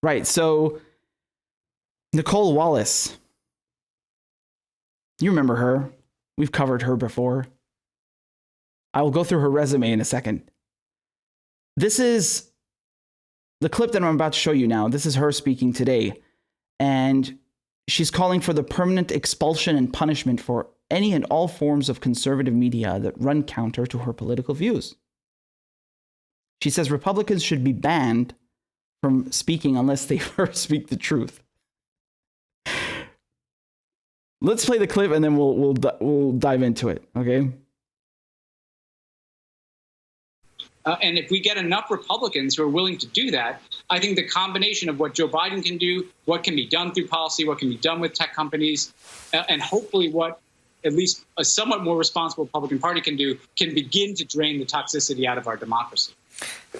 Right. So Nicole Wallace, you remember her. We've covered her before. I will go through her resume in a second. This is the clip that I'm about to show you now. This is her speaking today. And she's calling for the permanent expulsion and punishment for any and all forms of conservative media that run counter to her political views. She says Republicans should be banned from speaking unless they first speak the truth. Let's play the clip and then we'll dive into it, okay? And if we get enough Republicans who are willing to do that, I think the combination of what Joe Biden can do, what can be done through policy, what can be done with tech companies, and hopefully what at least a somewhat more responsible Republican Party can do, can begin to drain the toxicity out of our democracy.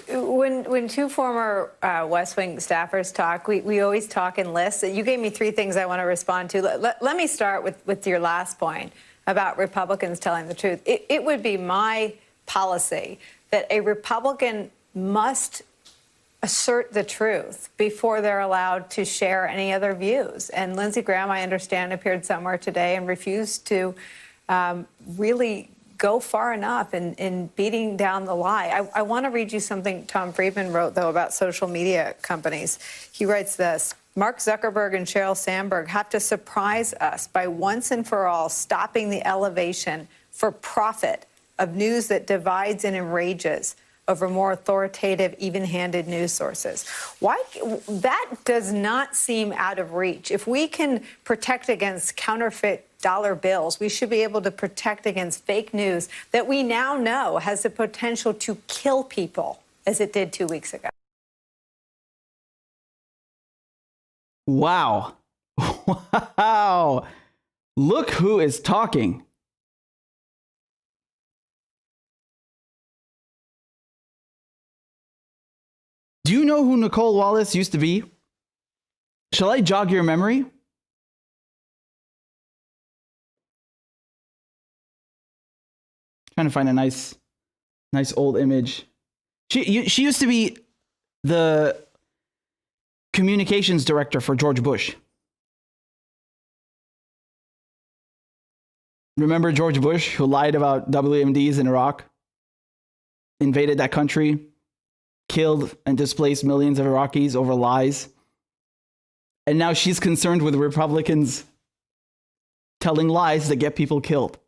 When two former West Wing staffers talk, we always talk in lists. You gave me three things I want to respond to. Let me start with your last point about Republicans telling the truth. It would be my policy that a Republican must assert the truth before they're allowed to share any other views. And Lindsey Graham, I understand, appeared somewhere today and refused to really go far enough in beating down the lie. I want to read you something Tom Friedman wrote, though, about social media companies. He writes this: Mark Zuckerberg and Sheryl Sandberg have to surprise us by once and for all stopping the elevation for profit of news that divides and enrages over more authoritative, even-handed news sources. Why? That does not seem out of reach. If we can protect against counterfeit dollar bills, we should be able to protect against fake news that we now know has the potential to kill people, as it did 2 weeks ago. Wow. Wow. Look who is talking. Do you know who Nicole Wallace used to be? Shall I jog your memory? Trying to find a nice old image. She used to be the communications director for George Bush. Remember George Bush, who lied about WMDs in Iraq, invaded that country, killed and displaced millions of Iraqis over lies. And now she's concerned with Republicans telling lies that get people killed.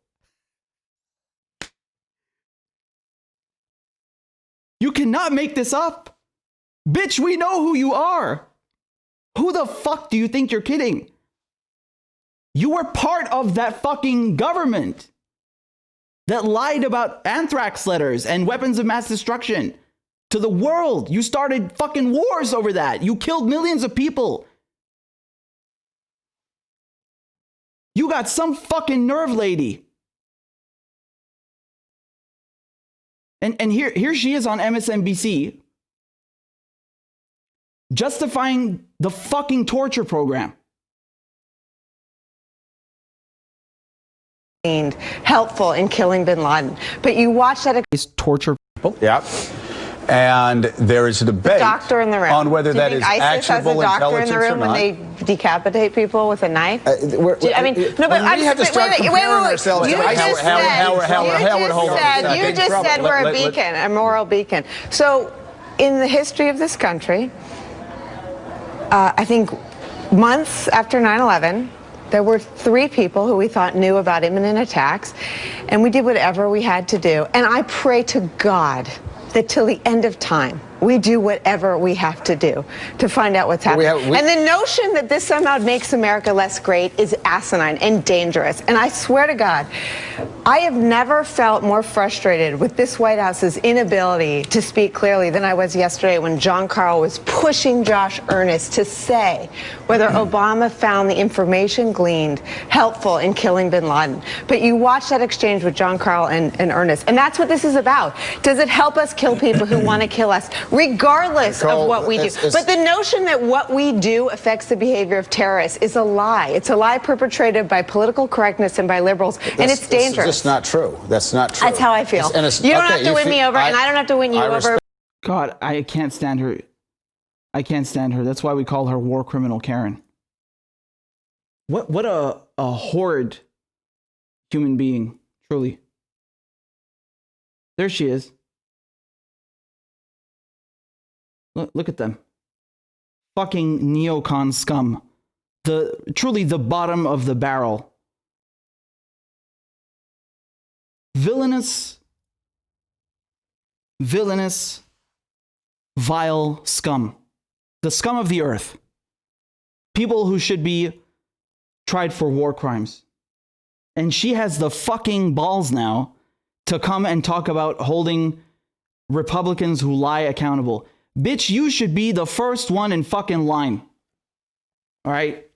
You cannot make this up. Bitch, we know who you are. Who the fuck do you think you're kidding? You were part of that fucking government that lied about anthrax letters and weapons of mass destruction to the world. You started fucking wars over that. You killed millions of people. You got some fucking nerve, lady. And here she is on MSNBC justifying the fucking torture program. Helpful in killing bin Laden. But you watch that. Is torture. Yeah. And there is a debate Doctor in the room. on whether that is actionable intelligence or not. When they decapitate people with a knife. We have to start comparing ourselves to Howard. You just said we're a beacon, a moral beacon. So, in the history of this country, I think months after 9/11. There were 3 people who we thought knew about imminent attacks, and we did whatever we had to do. And I pray to God that till the end of time, we do whatever we have to do to find out what's happening. And the notion that this somehow makes America less great is asinine and dangerous. And I swear to God, I have never felt more frustrated with this White House's inability to speak clearly than I was yesterday when John Carl was pushing Josh Earnest to say whether Obama found the information gleaned helpful in killing bin Laden. But you watch that exchange with John Carl and Earnest, and that's what this is about. Does it help us kill people who want to kill us? Regardless of what we do. But the notion that what we do affects the behavior of terrorists is a lie. It's a lie perpetrated by political correctness and by liberals, and it's dangerous. That's just not true. That's not true. That's how I feel. You don't have to win me over, and I don't have to win you over. God, I can't stand her. I can't stand her. That's why we call her war criminal Karen. What a horrid human being, truly. There she is. Look at them. Fucking neocon scum. Truly the bottom of the barrel. Villainous, vile scum. The scum of the earth. People who should be tried for war crimes. And she has the fucking balls now to come and talk about holding Republicans who lie accountable. Bitch, you should be the first one in fucking line. All right?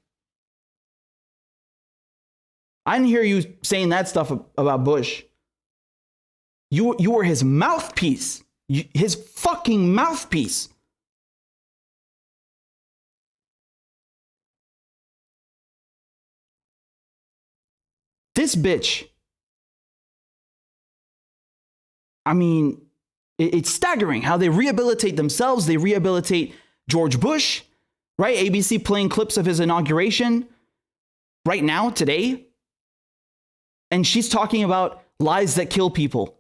I didn't hear you saying that stuff about Bush. You were his mouthpiece. His fucking mouthpiece. This bitch. I mean, it's staggering how they rehabilitate themselves. They rehabilitate George Bush, right? ABC playing clips of his inauguration right now, today. And she's talking about lies that kill people.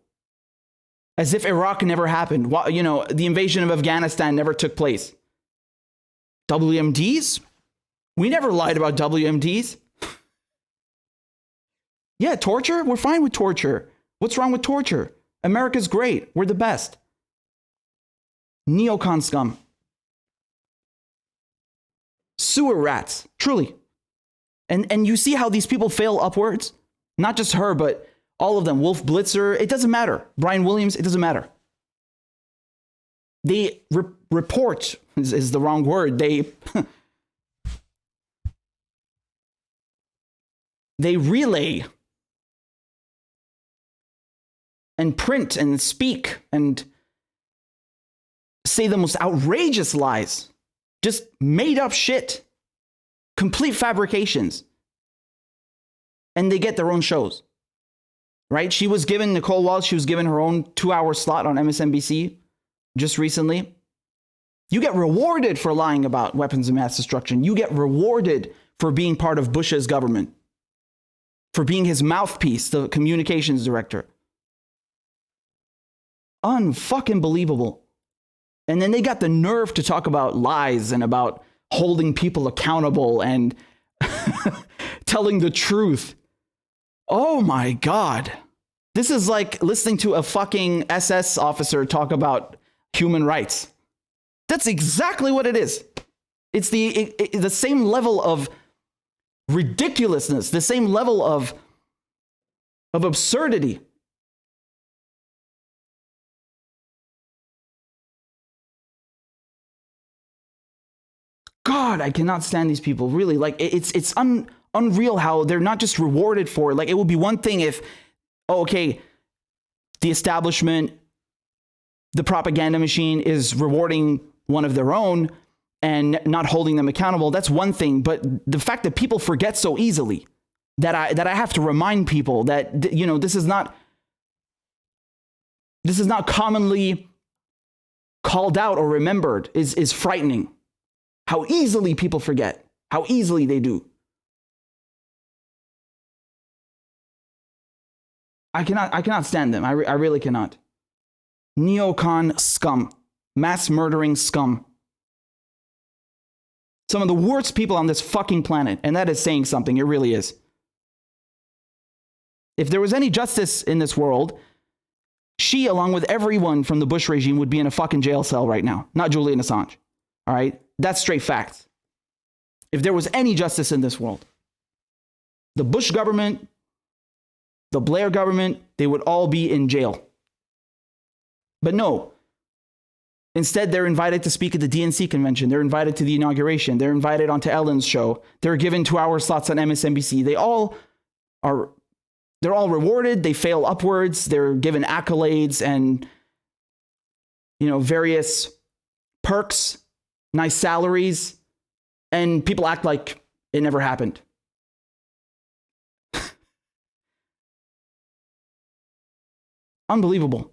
As if Iraq never happened. You know, the invasion of Afghanistan never took place. WMDs? We never lied about WMDs. Yeah, torture? We're fine with torture. What's wrong with torture? America's great. We're the best. Neocon scum. Sewer rats, truly. And you see how these people fail upwards? Not just her, but all of them. Wolf Blitzer, it doesn't matter. Brian Williams, it doesn't matter. They report, is the wrong word. They relay and print and speak and say the most outrageous lies. Just made up shit. Complete fabrications. And they get their own shows. Right? She was given, Nicole Walsh, she was given her own 2-hour slot on MSNBC just recently. You get rewarded for lying about weapons of mass destruction. You get rewarded for being part of Bush's government. For being his mouthpiece, the communications director. Unfucking believable. And then they got the nerve to talk about lies and about holding people accountable and telling the truth. Oh my God. This is like listening to a fucking SS officer talk about human rights. That's exactly what it is. It's the same level of ridiculousness, the same level of absurdity. God, I cannot stand these people. Really, like it's unreal how they're not just rewarded for it. Like it would be one thing if, okay, the establishment, the propaganda machine is rewarding one of their own and not holding them accountable. That's one thing. But the fact that people forget so easily, that I have to remind people that, you know, this is not commonly called out or remembered is frightening. How easily people forget. How easily they do. I cannot stand them. I really cannot. Neocon scum. Mass murdering scum. Some of the worst people on this fucking planet. And that is saying something. It really is. If there was any justice in this world, she, along with everyone from the Bush regime, would be in a fucking jail cell right now. Not Julian Assange. All right? That's straight facts. If there was any justice in this world, the Bush government, the Blair government, they would all be in jail. But no. Instead, they're invited to speak at the DNC convention. They're invited to the inauguration. They're invited onto Ellen's show. They're given 2-hour slots on MSNBC. They're all rewarded. They fail upwards. They're given accolades and, you know, various perks, nice salaries, and people act like it never happened. Unbelievable.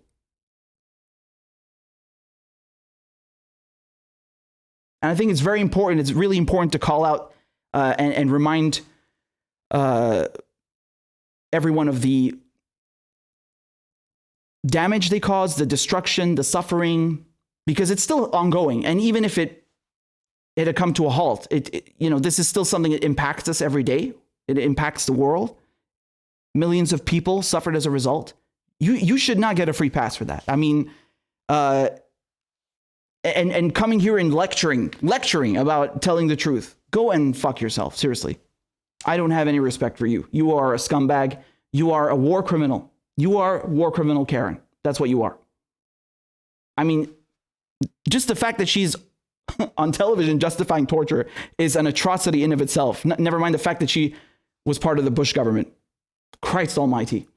And I think it's very important. It's really important to call out and remind everyone of the damage they caused, the destruction, the suffering, because it's still ongoing. And even if it had come to a halt, this is still something that impacts us every day. It impacts the world. Millions of people suffered as a result. You should not get a free pass for that. I mean, and coming here and lecturing about telling the truth. Go and fuck yourself. Seriously. I don't have any respect for you. You are a scumbag. You are a war criminal. You are war criminal Karen. That's what you are. I mean, just the fact that she's on television justifying torture is an atrocity in of itself. Never mind the fact that she was part of the Bush government. Christ almighty.